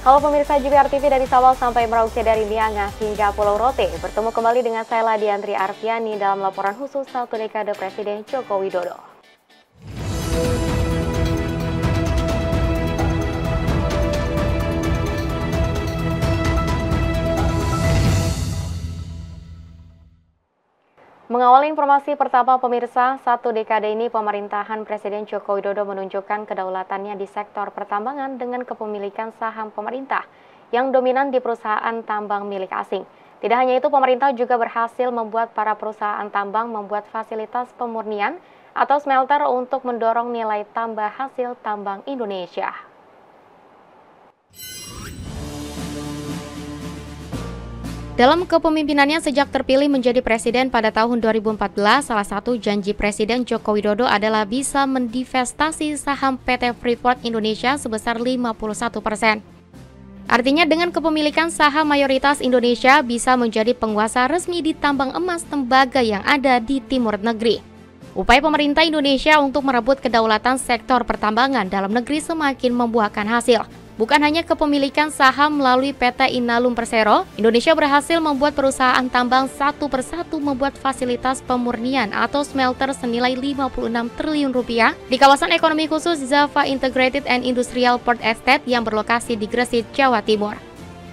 Halo pemirsa JBR TV dari Sabang sampai Merauke, dari Niangah hingga Pulau Rote. Bertemu kembali dengan saya Ladiandri Arfiani dalam laporan khusus 1 dekade Presiden Joko Widodo. Mengawali informasi pertama pemirsa, 1 dekade ini pemerintahan Presiden Joko Widodo menunjukkan kedaulatannya di sektor pertambangan dengan kepemilikan saham pemerintah yang dominan di perusahaan tambang milik asing. Tidak hanya itu, pemerintah juga berhasil membuat para perusahaan tambang membuat fasilitas pemurnian atau smelter untuk mendorong nilai tambah hasil tambang Indonesia. Dalam kepemimpinannya sejak terpilih menjadi presiden pada tahun 2014, salah satu janji Presiden Joko Widodo adalah bisa mendivestasi saham PT Freeport Indonesia sebesar 51%. Artinya dengan kepemilikan saham mayoritas Indonesia bisa menjadi penguasa resmi di tambang emas tembaga yang ada di timur negeri. Upaya pemerintah Indonesia untuk merebut kedaulatan sektor pertambangan dalam negeri semakin membuahkan hasil. Bukan hanya kepemilikan saham melalui PT Inalum Persero, Indonesia berhasil membuat perusahaan tambang satu persatu membuat fasilitas pemurnian atau smelter senilai 56 triliun rupiah di kawasan ekonomi khusus Java Integrated and Industrial Port Estate yang berlokasi di Gresik, Jawa Timur.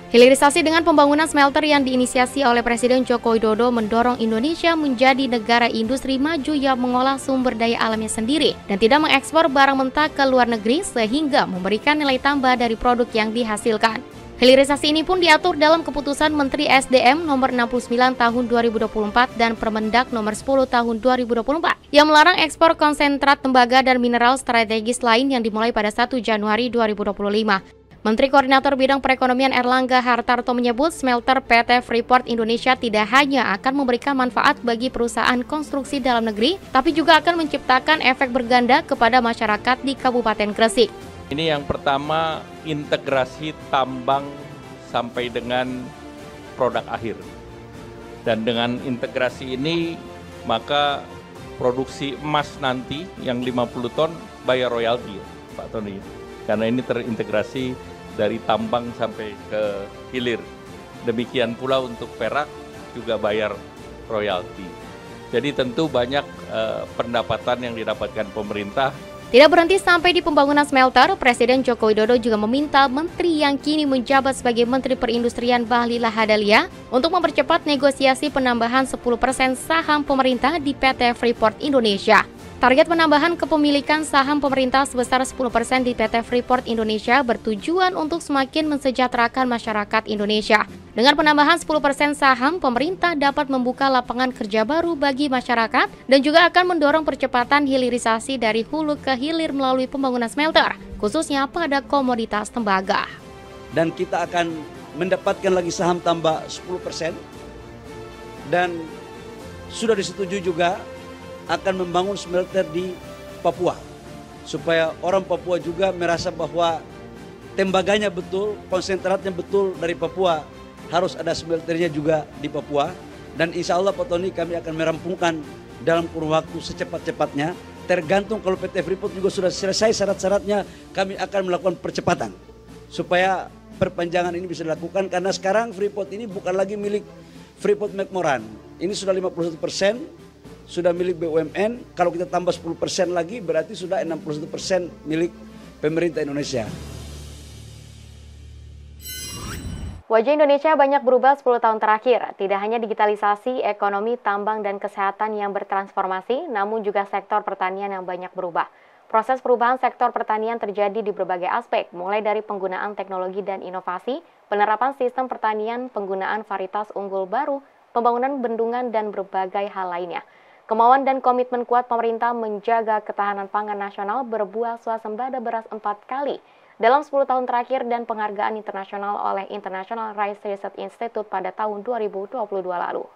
Hilirisasi dengan pembangunan smelter yang diinisiasi oleh Presiden Joko Widodo mendorong Indonesia menjadi negara industri maju yang mengolah sumber daya alamnya sendiri dan tidak mengekspor barang mentah ke luar negeri sehingga memberikan nilai tambah dari produk yang dihasilkan. Hilirisasi ini pun diatur dalam Keputusan Menteri SDM nomor 69 tahun 2024 dan Permendak nomor 10 tahun 2024 yang melarang ekspor konsentrat tembaga dan mineral strategis lain yang dimulai pada 1 Januari 2025. Menteri Koordinator Bidang Perekonomian Erlangga Hartarto menyebut smelter PT Freeport Indonesia tidak hanya akan memberikan manfaat bagi perusahaan konstruksi dalam negeri, tapi juga akan menciptakan efek berganda kepada masyarakat di Kabupaten Gresik. Ini yang pertama, integrasi tambang sampai dengan produk akhir. Dan dengan integrasi ini, maka produksi emas nanti yang 50 ton bayar royalti, Pak Tony. Karena ini terintegrasi dari tambang sampai ke hilir. Demikian pula untuk perak juga bayar royalti. Jadi tentu banyak pendapatan yang didapatkan pemerintah. Tidak berhenti sampai di pembangunan smelter, Presiden Joko Widodo juga meminta Menteri yang kini menjabat sebagai Menteri Perindustrian Bahlil Lahadalia untuk mempercepat negosiasi penambahan 10% saham pemerintah di PT Freeport Indonesia. Target penambahan kepemilikan saham pemerintah sebesar 10% di PT Freeport Indonesia bertujuan untuk semakin mensejahterakan masyarakat Indonesia. Dengan penambahan 10% saham, pemerintah dapat membuka lapangan kerja baru bagi masyarakat dan juga akan mendorong percepatan hilirisasi dari hulu ke hilir melalui pembangunan smelter, khususnya pada komoditas tembaga. Dan kita akan mendapatkan lagi saham tambah 10% dan sudah disetujui juga akan membangun smelter di Papua supaya orang Papua juga merasa bahwa tembaganya betul, konsentratnya betul dari Papua, harus ada smelternya juga di Papua. Dan insya Allah Pak Tony, kami akan merampungkan dalam kurun waktu secepat-cepatnya. Tergantung kalau PT Freeport juga sudah selesai syarat-syaratnya, kami akan melakukan percepatan supaya perpanjangan ini bisa dilakukan, karena sekarang Freeport ini bukan lagi milik Freeport McMoran. Ini sudah 51%. Sudah milik BUMN, kalau kita tambah 10% lagi berarti sudah 61% milik pemerintah Indonesia. Wajah Indonesia banyak berubah 10 tahun terakhir. Tidak hanya digitalisasi, ekonomi, tambang, dan kesehatan yang bertransformasi, namun juga sektor pertanian yang banyak berubah. Proses perubahan sektor pertanian terjadi di berbagai aspek, mulai dari penggunaan teknologi dan inovasi, penerapan sistem pertanian, penggunaan varietas unggul baru, pembangunan bendungan, dan berbagai hal lainnya. Kemauan dan komitmen kuat pemerintah menjaga ketahanan pangan nasional berbuah swasembada beras 4 kali dalam 10 tahun terakhir dan penghargaan internasional oleh International Rice Research Institute pada tahun 2022 lalu.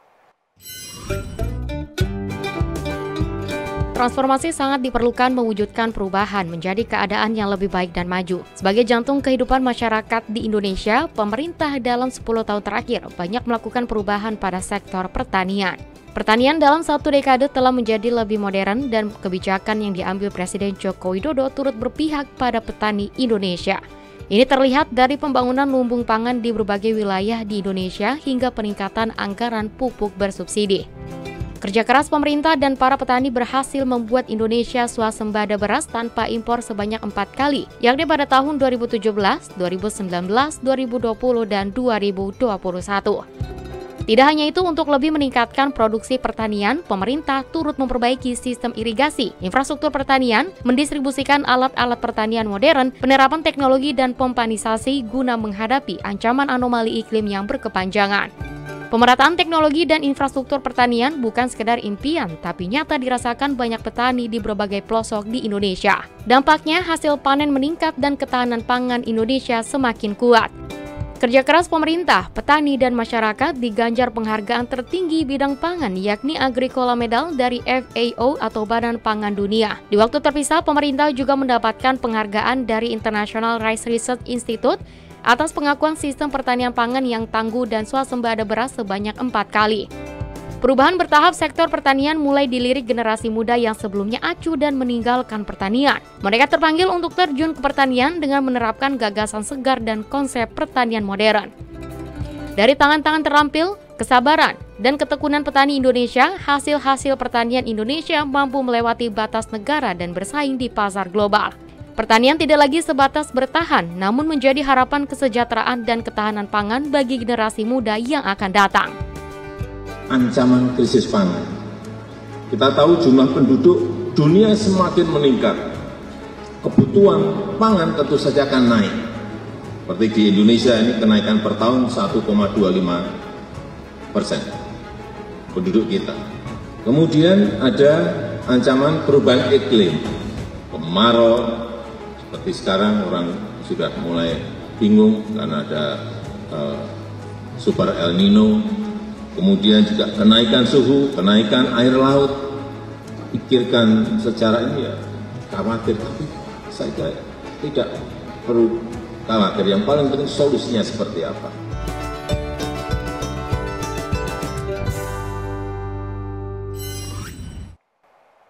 Transformasi sangat diperlukan mewujudkan perubahan menjadi keadaan yang lebih baik dan maju. Sebagai jantung kehidupan masyarakat di Indonesia, pemerintah dalam 10 tahun terakhir banyak melakukan perubahan pada sektor pertanian. Pertanian dalam 1 dekade telah menjadi lebih modern dan kebijakan yang diambil Presiden Joko Widodo turut berpihak pada petani Indonesia. Ini terlihat dari pembangunan lumbung pangan di berbagai wilayah di Indonesia hingga peningkatan anggaran pupuk bersubsidi. Kerja keras pemerintah dan para petani berhasil membuat Indonesia swasembada beras tanpa impor sebanyak 4 kali, yakni pada tahun 2017, 2019, 2020, dan 2021. Tidak hanya itu, untuk lebih meningkatkan produksi pertanian, pemerintah turut memperbaiki sistem irigasi, infrastruktur pertanian, mendistribusikan alat-alat pertanian modern, penerapan teknologi dan pompanisasi guna menghadapi ancaman anomali iklim yang berkepanjangan. Pemerataan teknologi dan infrastruktur pertanian bukan sekedar impian, tapi nyata dirasakan banyak petani di berbagai pelosok di Indonesia. Dampaknya, hasil panen meningkat dan ketahanan pangan Indonesia semakin kuat. Kerja keras pemerintah, petani, dan masyarakat diganjar penghargaan tertinggi bidang pangan, yakni Agricola Medal dari FAO atau Badan Pangan Dunia. Di waktu terpisah, pemerintah juga mendapatkan penghargaan dari International Rice Research Institute atas pengakuan sistem pertanian pangan yang tangguh dan swasembada beras sebanyak 4 kali. Perubahan bertahap sektor pertanian mulai dilirik generasi muda yang sebelumnya acuh dan meninggalkan pertanian. Mereka terpanggil untuk terjun ke pertanian dengan menerapkan gagasan segar dan konsep pertanian modern. Dari tangan-tangan terampil, kesabaran, dan ketekunan petani Indonesia, hasil-hasil pertanian Indonesia mampu melewati batas negara dan bersaing di pasar global. Pertanian tidak lagi sebatas bertahan, namun menjadi harapan kesejahteraan dan ketahanan pangan bagi generasi muda yang akan datang. Ancaman krisis pangan. Kita tahu jumlah penduduk dunia semakin meningkat. Kebutuhan pangan tentu saja akan naik. Seperti di Indonesia ini kenaikan per tahun 1,25% penduduk kita. Kemudian ada ancaman perubahan iklim. Kemarau, seperti sekarang orang sudah mulai bingung karena ada super El Nino. Kemudian juga kenaikan suhu, kenaikan air laut. Pikirkan secara ini ya khawatir, tapi saya tidak perlu khawatir. Yang paling penting solusinya seperti apa.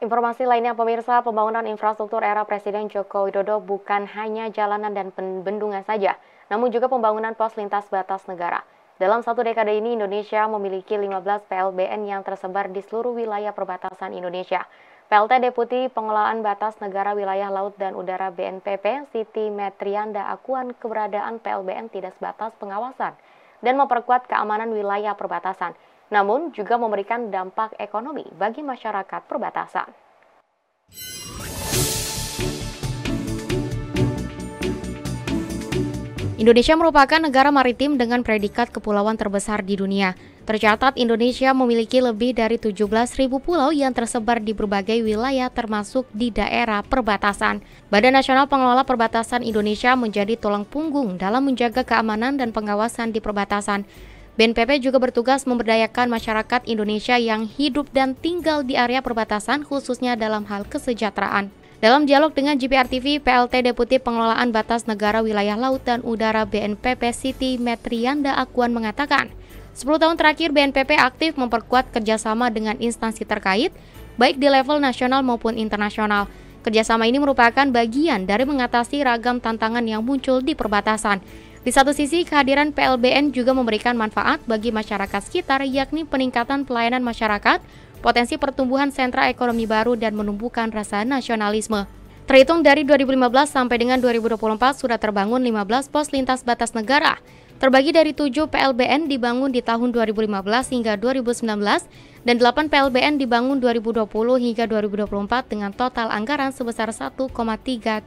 Informasi lainnya pemirsa, pembangunan infrastruktur era Presiden Joko Widodo bukan hanya jalanan dan bendungan saja, namun juga pembangunan pos lintas batas negara. Dalam satu dekade ini, Indonesia memiliki 15 PLBN yang tersebar di seluruh wilayah perbatasan Indonesia. PLT Deputi Pengelolaan Batas Negara Wilayah Laut dan Udara BNPB, Siti Metrianda akuan keberadaan PLBN tidak sebatas pengawasan dan memperkuat keamanan wilayah perbatasan, namun juga memberikan dampak ekonomi bagi masyarakat perbatasan. Indonesia merupakan negara maritim dengan predikat kepulauan terbesar di dunia. Tercatat Indonesia memiliki lebih dari 17.000 pulau yang tersebar di berbagai wilayah termasuk di daerah perbatasan. Badan Nasional Pengelola Perbatasan Indonesia menjadi tulang punggung dalam menjaga keamanan dan pengawasan di perbatasan. BNPB juga bertugas memberdayakan masyarakat Indonesia yang hidup dan tinggal di area perbatasan khususnya dalam hal kesejahteraan. Dalam dialog dengan GPR TV, PLT Deputi Pengelolaan Batas Negara Wilayah Laut dan Udara BNPB Siti Metrianda akuan mengatakan, 10 tahun terakhir BNPB aktif memperkuat kerjasama dengan instansi terkait, baik di level nasional maupun internasional. Kerjasama ini merupakan bagian dari mengatasi ragam tantangan yang muncul di perbatasan. Di satu sisi, kehadiran PLBN juga memberikan manfaat bagi masyarakat sekitar, yakni peningkatan pelayanan masyarakat, potensi pertumbuhan sentra ekonomi baru, dan menumbuhkan rasa nasionalisme. Terhitung dari 2015 sampai dengan 2024 sudah terbangun 15 pos lintas batas negara. Terbagi dari 7 PLBN dibangun di tahun 2015 hingga 2019 dan 8 PLBN dibangun 2020 hingga 2024 dengan total anggaran sebesar 1,3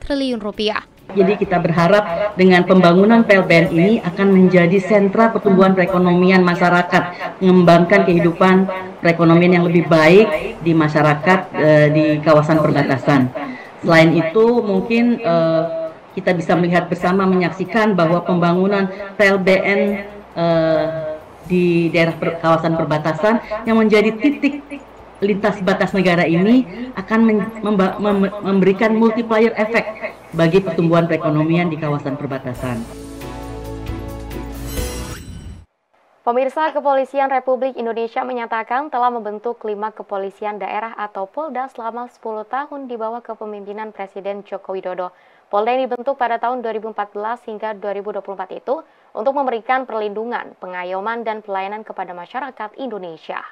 triliun rupiah. Jadi kita berharap dengan pembangunan PLBN ini akan menjadi sentra pertumbuhan perekonomian masyarakat, mengembangkan kehidupan perekonomian yang lebih baik di masyarakat di kawasan perbatasan. Selain itu mungkin kita bisa melihat bersama menyaksikan bahwa pembangunan PLBN di daerah kawasan perbatasan yang menjadi titik lintas batas negara ini akan memberikan multiplier efek bagi pertumbuhan perekonomian di kawasan perbatasan. Pemirsa, Kepolisian Republik Indonesia menyatakan telah membentuk 5 kepolisian daerah atau Polda selama 10 tahun di bawah kepemimpinan Presiden Joko Widodo. Polda yang dibentuk pada tahun 2014 hingga 2024 itu untuk memberikan perlindungan, pengayoman, dan pelayanan kepada masyarakat Indonesia.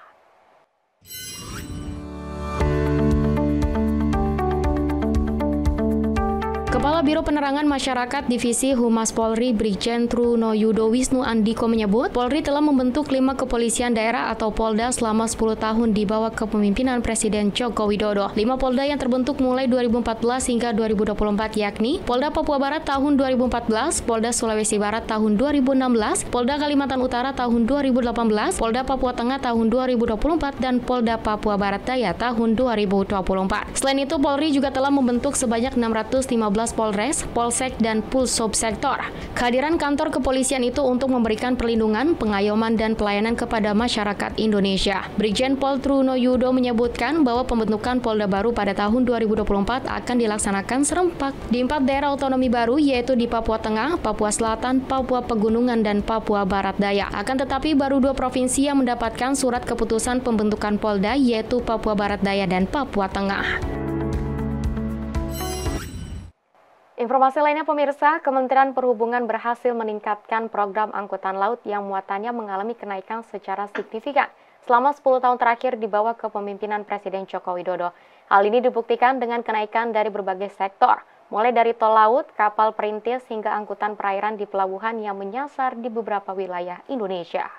Kepala Biro Penerangan Masyarakat Divisi Humas Polri Brigjen Truno Yudo Wisnu Andiko menyebut, Polri telah membentuk 5 kepolisian daerah atau Polda selama 10 tahun di bawah kepemimpinan Presiden Joko Widodo. 5 Polda yang terbentuk mulai 2014 hingga 2024 yakni Polda Papua Barat tahun 2014, Polda Sulawesi Barat tahun 2016, Polda Kalimantan Utara tahun 2018, Polda Papua Tengah tahun 2024, dan Polda Papua Barat Daya tahun 2024. Selain itu, Polri juga telah membentuk sebanyak 615 Polres, Polsek, dan Pulsobsektor. Kehadiran kantor kepolisian itu untuk memberikan perlindungan, pengayoman, dan pelayanan kepada masyarakat Indonesia. Brigjen Pol Truno Yudo menyebutkan bahwa pembentukan Polda baru pada tahun 2024 akan dilaksanakan serempak di 4 daerah otonomi baru, yaitu di Papua Tengah, Papua Selatan, Papua Pegunungan, dan Papua Barat Daya. Akan tetapi baru 2 provinsi yang mendapatkan surat keputusan pembentukan Polda, yaitu Papua Barat Daya dan Papua Tengah. Informasi lainnya pemirsa, Kementerian Perhubungan berhasil meningkatkan program angkutan laut yang muatannya mengalami kenaikan secara signifikan selama 10 tahun terakhir di bawah kepemimpinan Presiden Joko Widodo. Hal ini dibuktikan dengan kenaikan dari berbagai sektor, mulai dari tol laut, kapal perintis, hingga angkutan perairan di pelabuhan yang menyasar di beberapa wilayah Indonesia.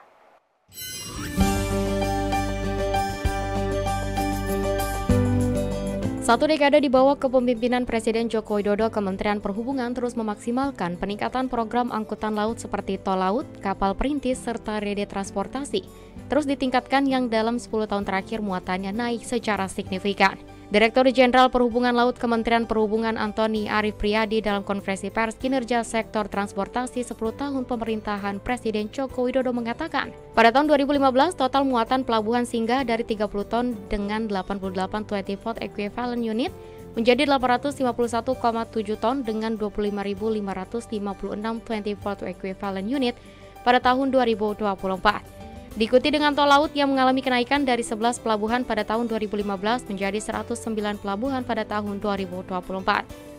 Satu dekade di bawah kepemimpinan Presiden Joko Widodo, Kementerian Perhubungan terus memaksimalkan peningkatan program angkutan laut seperti tol laut, kapal perintis, serta rede transportasi. Terus ditingkatkan yang dalam 10 tahun terakhir muatannya naik secara signifikan. Direktur Jenderal Perhubungan Laut Kementerian Perhubungan Antoni Arief Priadi dalam konferensi pers kinerja sektor transportasi 10 tahun pemerintahan Presiden Joko Widodo mengatakan, pada tahun 2015 total muatan pelabuhan singgah dari 30 ton dengan 88 24 equivalent unit menjadi 851,7 ton dengan 25.556 24 equivalent unit pada tahun 2024. Diikuti dengan tol laut yang mengalami kenaikan dari 11 pelabuhan pada tahun 2015 menjadi 109 pelabuhan pada tahun 2024.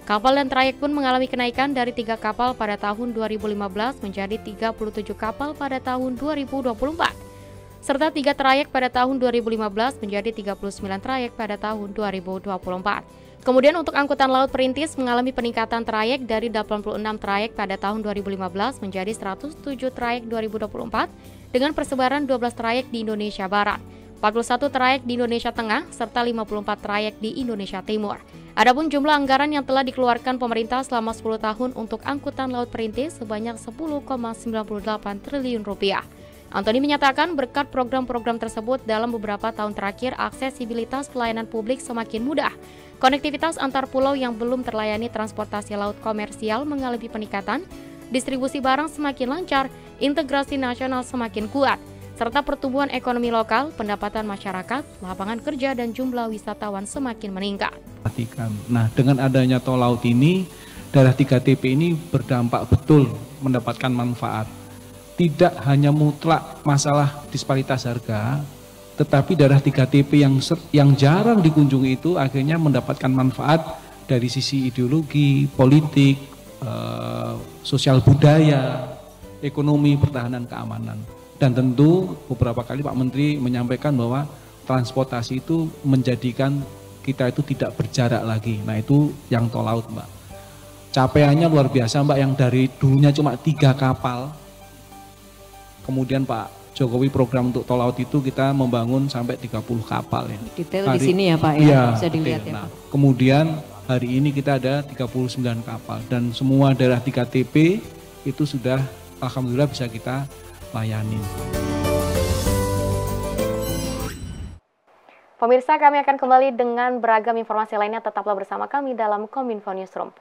Kapal dan trayek pun mengalami kenaikan dari 3 kapal pada tahun 2015 menjadi 37 kapal pada tahun 2024. Serta 3 trayek pada tahun 2015 menjadi 39 trayek pada tahun 2024. Kemudian untuk angkutan laut perintis mengalami peningkatan trayek dari 86 trayek pada tahun 2015 menjadi 107 trayek 2024 dengan persebaran 12 trayek di Indonesia Barat, 41 trayek di Indonesia Tengah, serta 54 trayek di Indonesia Timur. Adapun jumlah anggaran yang telah dikeluarkan pemerintah selama 10 tahun untuk angkutan laut perintis sebanyak 10,98 triliun rupiah. Antoni menyatakan berkat program-program tersebut dalam beberapa tahun terakhir aksesibilitas pelayanan publik semakin mudah. Konektivitas antar pulau yang belum terlayani transportasi laut komersial mengalami peningkatan, distribusi barang semakin lancar, integrasi nasional semakin kuat, serta pertumbuhan ekonomi lokal, pendapatan masyarakat, lapangan kerja, dan jumlah wisatawan semakin meningkat. Nah, dengan adanya tol laut ini, daerah 3TP ini berdampak betul mendapatkan manfaat. Tidak hanya mutlak masalah disparitas harga, tetapi daerah 3TP yang jarang dikunjungi itu akhirnya mendapatkan manfaat dari sisi ideologi, politik, sosial budaya, ekonomi, pertahanan, keamanan. Dan tentu beberapa kali Pak Menteri menyampaikan bahwa transportasi itu menjadikan kita itu tidak berjarak lagi. Nah, itu yang tol laut, Mbak. Capaiannya luar biasa, Mbak, yang dari dulunya cuma 3 kapal. Kemudian Pak Jokowi program untuk tol laut itu kita membangun sampai 30 kapal ya. Detail di sini ya Pak ya, iya, bisa dilihat ya nah, Pak. Kemudian hari ini kita ada 39 kapal dan semua daerah 3TP itu sudah alhamdulillah bisa kita layani. Pemirsa, kami akan kembali dengan beragam informasi lainnya, tetaplah bersama kami dalam Kominfo Newsroom.